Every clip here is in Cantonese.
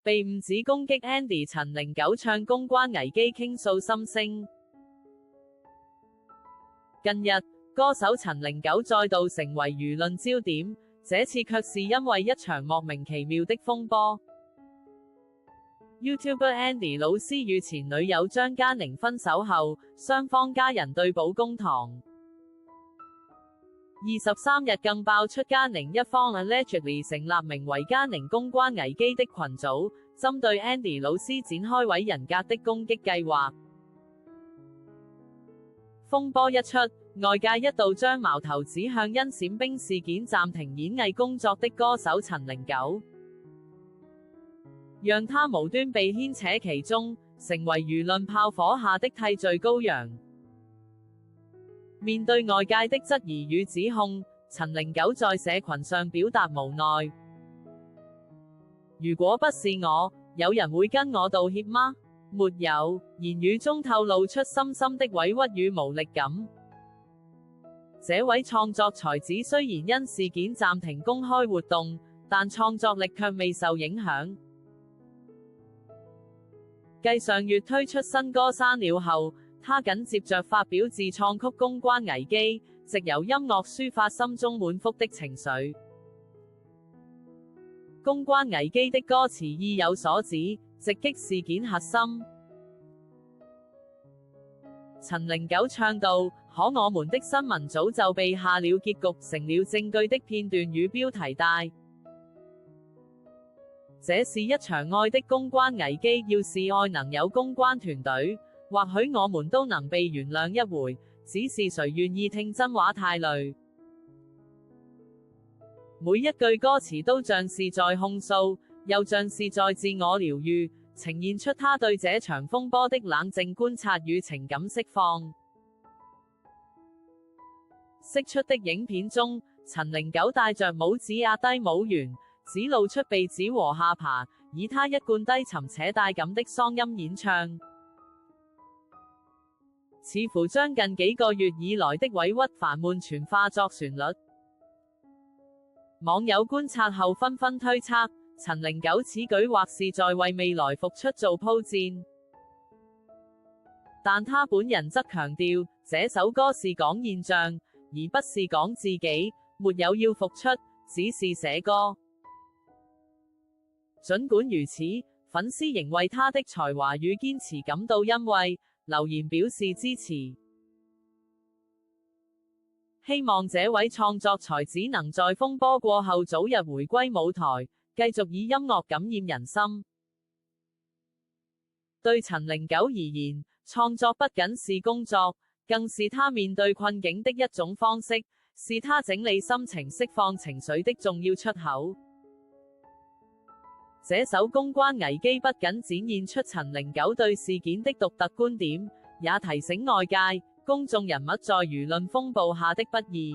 被誤指攻擊 Andy 陳零九唱公關危機傾訴心聲。近日，歌手陳零九再度成為輿論焦點，這次卻是因為一場莫名其妙的風波。YouTuber Andy 老師與前女友張嘉寧分手後，雙方家人對簿公堂。23日更爆出嘉寧一方 allegedly 成立名為嘉寧公關危機的群組，針對 Andy 老師展開毀人格的攻擊計劃。風波一出，外界一度將矛頭指向因閃兵事件暫停演藝工作的歌手陳零九，讓他無端被牽扯其中，成為輿論炮火下的替罪羔羊。面對外界的質疑與指控，陳零九在社群上表達無奈。如果不是我，有人會跟我道歉嗎？沒有，言語中透露出深深的委屈與無力感。這位創作才子雖然因事件暫停公開活動，但創作力卻未受影響。繼上月推出新歌《山鳥》後，他緊接着發表自創曲《公關危機》，藉由音樂抒發心中滿腹的情緒。公關危機的歌詞意有所指，直擊事件核心。陳零九唱道：可我們的新聞早就被下了結局，成了證據的片段與標題帶。這是一場愛的公關危機，要是愛能有公關團隊，或許我們都能被原諒一回，只是誰願意聽真話太累。每一句歌詞都像是在控訴，又像是在自我療癒，呈現出他對這場風波的冷靜觀察與情感釋放。釋出的影片中，陳零九戴着帽子壓低帽檐，只露出鼻子和下巴，以他一貫低沉且帶感的嗓音演唱，似乎將近幾個月以來的委屈煩悶全化作旋律。網友觀察後紛紛推測，陳零九此舉或是在為未來復出做鋪墊，但他本人則強調，這首歌是講現象，而不是講自己，沒有要復出，只是寫歌。儘管如此，粉絲仍為他的才華與堅持感到欣慰，留言表示支持。希望這位創作才子能在風波過後早日回歸舞台，繼續以音樂感染人心。對陳零九而言，創作不僅是工作，更是他面對困境的一種方式，是他整理心情、釋放情緒的重要出口。這首公關危機不僅展現出陳零九對事件的獨特觀點，也提醒外界，公眾人物在輿論風暴下的不易。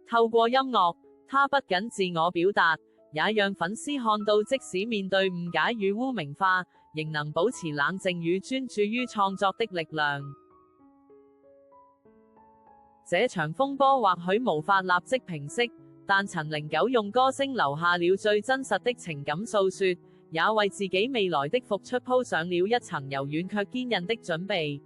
透過音樂，他不僅自我表達，也讓粉絲看到即使面對誤解與污名化，仍能保持冷靜與專注於創作的力量。這場風波或許無法立即平息，但陳零九用歌聲留下了最真實的情感訴說，也為自己未來的復出鋪上了一層柔軟卻堅韌的準備。